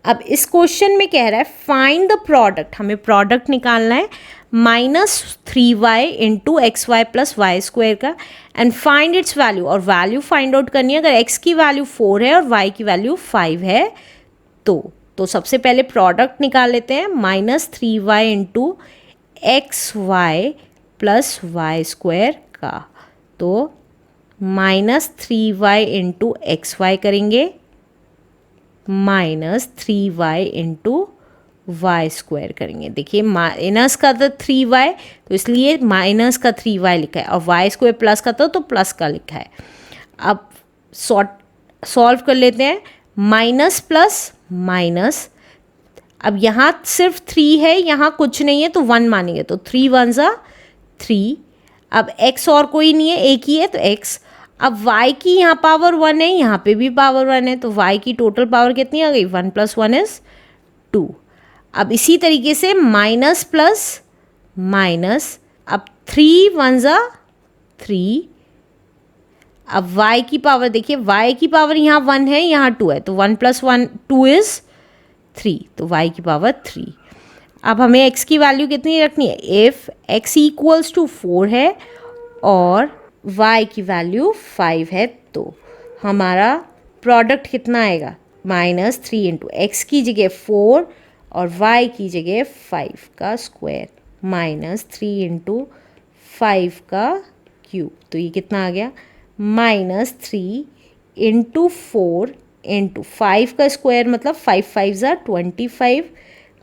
अब इस क्वेश्चन में कह रहा है फाइंड द प्रोडक्ट, हमें प्रोडक्ट निकालना है -3y into X Y plus Y square का एंड फाइंड इट्स वैल्यू, और वैल्यू फाइंड आउट करनी है। अगर x की वैल्यू 4 है और y की वैल्यू 5 है तो सबसे पहले प्रोडक्ट निकाल लेते हैं -3y into X Y plus Y square का, तो -3y इंटू एक्स वाई करेंगे -3y इंटू वाई स्क्वायर करेंगे। देखिए माइनस का था 3y तो इसलिए माइनस का 3y लिखा है, और वाई स्क्वायर प्लस का था तो प्लस का लिखा है। अब सॉल्व कर लेते हैं, माइनस प्लस माइनस, अब यहाँ सिर्फ 3 है, यहाँ कुछ नहीं है तो 1 मानेंगे, तो 3 1 ज़ा 3। अब x और कोई नहीं है, एक ही है तो x। अब y की यहाँ पावर 1 है, यहाँ पे भी पावर 1 है, तो y की टोटल पावर कितनी आ गई, 1 + 1 = 2। अब इसी तरीके से माइनस प्लस माइनस, अब 3 1 ज़ा 3। अब y की पावर देखिए, y की पावर यहाँ 1 है, यहाँ 2 है, तो 1 + 1 2 = 3, तो y की पावर 3। अब हमें x की वैल्यू कितनी रखनी है, इफ़ x = 4 है और y की वैल्यू 5 है, तो हमारा प्रोडक्ट कितना आएगा, -3 इंटू एक्स की जगह 4 और y की जगह 5 का स्क्वायर -3 इंटू 5 का क्यूब, तो ये कितना आ गया, -3 इंटू 4 इंटू 5 का स्क्वायर मतलब 5 5 ज़ा 25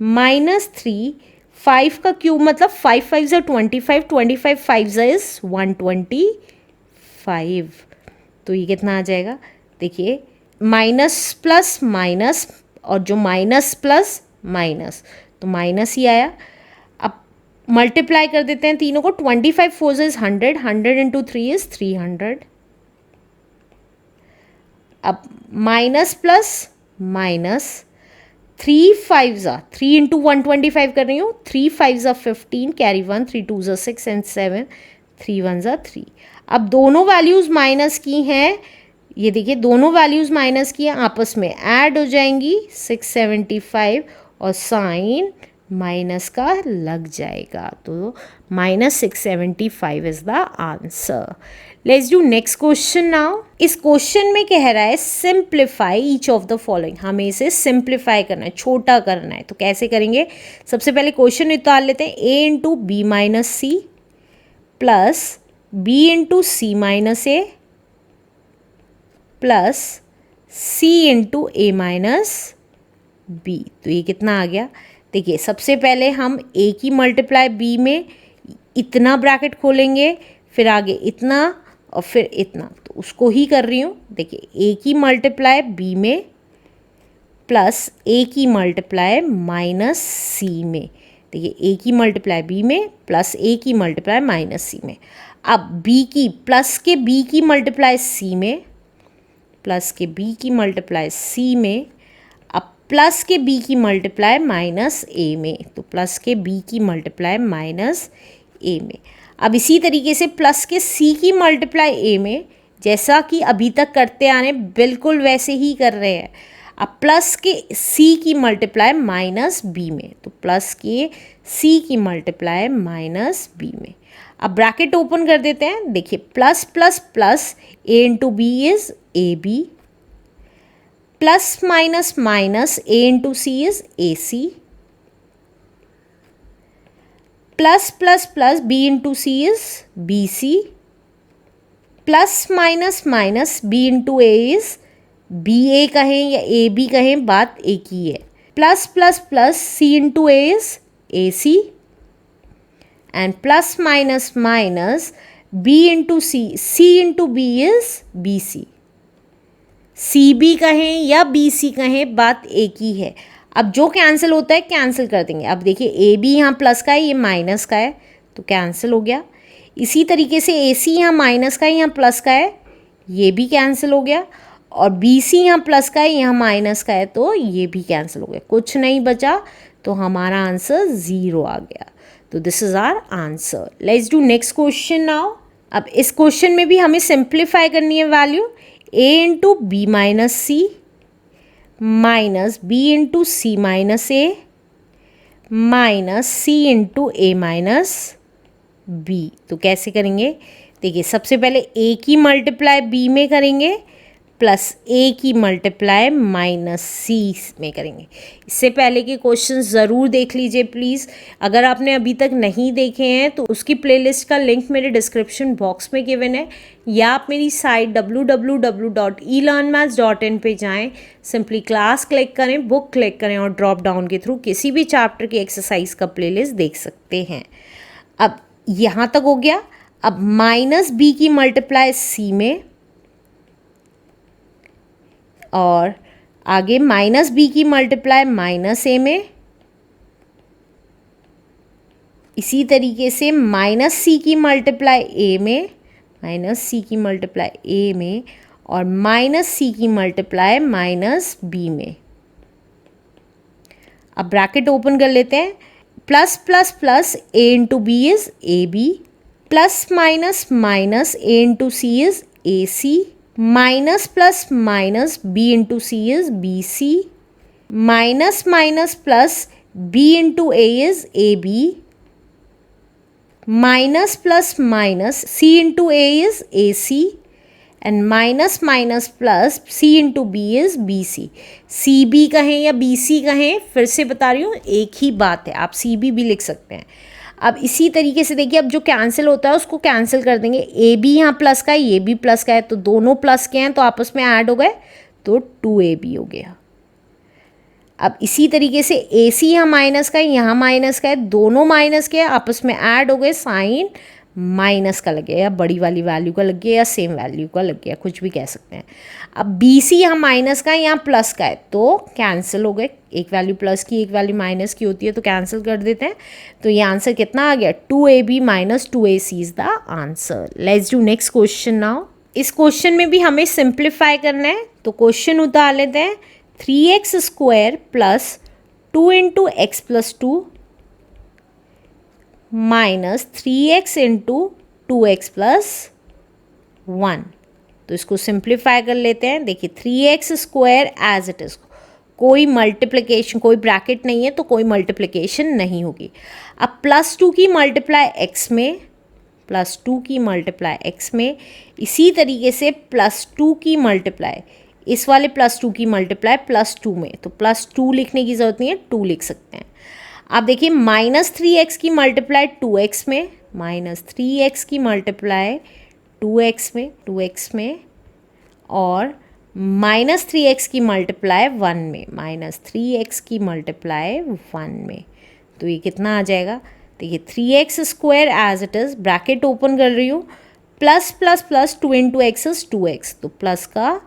-3 5 का क्यूब मतलब 5 5 ज़ा 25 25 5 ज़ा इज़ 125, तो ये कितना आ जाएगा, देखिए माइनस प्लस माइनस और जो माइनस प्लस माइनस तो माइनस ही आया। अब मल्टीप्लाई कर देते हैं तीनों को, 25 4 ज़ा 100 100 इंटू 3 = 300। अब माइनस प्लस माइनस 3 5 ज़ा 3 इंटू 125 कर रही हूँ, 3 5 ज़ा 15 कैरी 1 3 2 ज़ा 6 एंड 7 3 1 ज़ा 3। अब दोनों वैल्यूज़ माइनस की हैं, ये देखिए दोनों वैल्यूज़ माइनस की हैं, आपस में ऐड हो जाएंगी 675 और साइन माइनस का लग जाएगा, तो -675 is the answer. Let's do next question now. इस क्वेश्चन में कह रहा है simplify each of the following, हमें इसे सिंप्लीफाई करना है, छोटा करना है, तो कैसे करेंगे, सबसे पहले क्वेश्चन निकाल लेते हैं, a into B minus C plus b into C minus A plus c into A minus B, तो ये कितना आ गया, देखिए सबसे पहले हम a की मल्टीप्लाई b में इतना ब्रैकेट खोलेंगे, फिर आगे इतना और फिर इतना, तो उसको ही कर रही हूँ। देखिए a की मल्टीप्लाई b में प्लस a की मल्टीप्लाई माइनस c में, देखिए a की मल्टीप्लाई b में प्लस a की मल्टीप्लाई माइनस c में। अब b की प्लस के b की मल्टीप्लाई c में प्लस के b की मल्टीप्लाई c में, अब प्लस के b की मल्टीप्लाई माइनस a में, तो प्लस के b की मल्टीप्लाई माइनस a में। अब इसी तरीके से प्लस के c की मल्टीप्लाई a में, जैसा कि अभी तक करते आ रहे हैं बिल्कुल वैसे ही कर रहे हैं। अब प्लस के c की मल्टीप्लाई माइनस b में, तो प्लस के c की मल्टीप्लाई माइनस b में। अब ब्रैकेट ओपन कर देते हैं, देखिए plus plus plus a into B is A B, plus minus minus a into C is A C, plus plus plus b into C is B C, plus minus minus b into A is B A कहें या A B कहें, बात एक ही है, plus plus plus c into A is A C and plus minus minus b into C, c into B is B C, C B कहें या B C कहें, बात एक ही है। अब जो कैंसिल होता है कैंसिल कर देंगे। अब देखिए ए बी यहाँ प्लस का है, ये माइनस का है, तो कैंसिल हो गया। इसी तरीके से ए सी यहाँ माइनस का है, यहाँ प्लस का है, ये भी कैंसिल हो गया। और बी सी यहाँ प्लस का है, यहाँ माइनस का है, तो ये भी कैंसिल हो गया, कुछ नहीं बचा, तो हमारा आंसर 0 आ गया। तो this is our answer. Let's do next question now. अब इस क्वेश्चन में भी हमें सिंप्लीफाई करनी है value, a into B minus C minus B into C minus A minus C into A minus B. तो कैसे करेंगे, देखिए सबसे पहले ए की मल्टीप्लाई बी में करेंगे प्लस ए की मल्टीप्लाई माइनस सी में करेंगे। इससे पहले के क्वेश्चन ज़रूर देख लीजिए प्लीज़। अगर आपने अभी तक नहीं देखे हैं तो उसकी प्लेलिस्ट का लिंक मेरे डिस्क्रिप्शन बॉक्स में गिवन है, या आप मेरी साइट www.elearnmaths.in पे जाएं, सिंपली क्लास क्लिक करें, बुक क्लिक करें और ड्रॉप डाउन के थ्रू किसी भी चैप्टर की एक्सरसाइज का प्लेलिस्ट देख सकते हैं। अब यहाँ तक हो गया। अब माइनस बी की मल्टीप्लाई सी में और आगे माइनस बी की मल्टीप्लाई माइनस ए में, इसी तरीके से माइनस सी की मल्टीप्लाई ए में, माइनस सी की मल्टीप्लाई ए में और माइनस सी की मल्टीप्लाई माइनस बी में। अब ब्रैकेट ओपन कर लेते हैं। Plus plus plus A into B is A B, plus minus minus A into C is A C, minus plus minus B into C is B C, minus minus plus B into A is A B, minus plus minus C into A is A C and minus minus plus C into B is B C. C B कहें या B C कहें, फिर से बता रही हूँ एक ही बात है, आप सी बी भी लिख सकते हैं। अब इसी तरीके से देखिए, अब जो कैंसिल होता है उसको कैंसिल कर देंगे। ए बी यहाँ प्लस का है, ये भी प्लस का है, तो दोनों प्लस के हैं तो आपस में ऐड हो गए, तो 2ab हो गया। अब इसी तरीके से ए सी यहाँ माइनस का है, यहाँ माइनस का है, दोनों माइनस के आपस में ऐड हो गए, साइन माइनस का लग गया या बड़ी वाली वैल्यू का लग गया या सेम वैल्यू का लग गया, कुछ भी कह सकते हैं। अब बी सी यहाँ माइनस का है, यहाँ प्लस का है, तो कैंसिल हो गए। एक वैल्यू प्लस की एक वैल्यू माइनस की होती है तो कैंसिल कर देते हैं। तो ये आंसर कितना आ गया, 2ab minus 2ac is the answer. Let's do next question now. इस क्वेश्चन में भी हमें सिंप्लीफाई करना है, तो क्वेश्चन उतार लेते हैं। 3x square plus 2 into X plus 2 minus 3x into 2x plus 1। तो इसको सिंप्लीफाई कर लेते हैं। देखिए 3x square as it is, कोई मल्टीप्लिकेशन, कोई ब्रैकेट नहीं है तो कोई मल्टीप्लिकेशन नहीं होगी। अब प्लस 2 की मल्टीप्लाई x में, प्लस 2 की मल्टीप्लाई x में, इसी तरीके से प्लस 2 की मल्टीप्लाई, इस वाले प्लस 2 की मल्टीप्लाई प्लस 2 में, तो प्लस 2 लिखने की ज़रूरत नहीं है, 2 लिख सकते हैं। अब देखिए माइनस 3x की मल्टीप्लाई 2x में, माइनस 3x की मल्टीप्लाई 2x में, 2x में, और माइनस 3x की मल्टीप्लाई 1 में, माइनस 3x की मल्टीप्लाई 1 में। तो ये कितना आ जाएगा, देखिए 3x square as it is, bracket open कर रही हूँ, plus plus plus 2 into X is 2x, तो प्लस का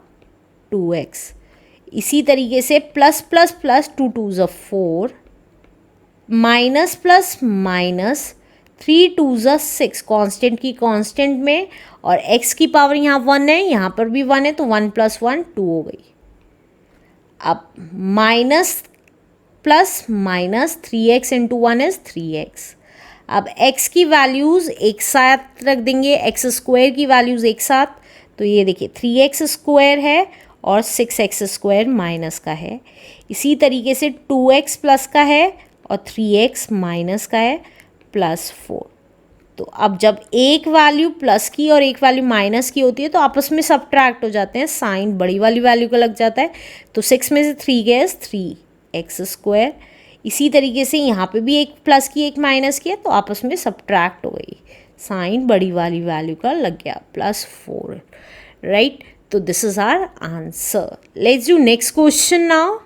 2x। इसी तरीके से प्लस प्लस प्लस 2 2 ज़ 4, माइनस प्लस माइनस 3 2 ज़ 6, कांस्टेंट की कांस्टेंट में, और x की पावर यहाँ 1 है, यहाँ पर भी 1 है, तो 1 प्लस 1 2 हो गई। अब minus plus minus 3x into 1 is 3x। अब x की वैल्यूज़ एक साथ रख देंगे, x स्क्वायर की वैल्यूज़ एक साथ, तो ये देखिए 3x स्क्वायर है और 6x स्क्वायर माइनस का है। इसी तरीके से 2x प्लस का है और 3x माइनस का है, प्लस 4। तो अब जब एक वैल्यू प्लस की और एक वैल्यू माइनस की होती है तो आपस में सब्ट्रैक्ट हो जाते हैं, साइन बड़ी वाली वैल्यू का लग जाता है, तो 6 में से 3 गए 3x स्क्वायर। इसी तरीके से यहाँ पे भी एक प्लस की एक माइनस की है तो आपस में सब्ट्रैक्ट हो गई, साइन बड़ी वाली वैल्यू का लग गया, प्लस 4, राइट। तो this is our answer. Let's do next question now.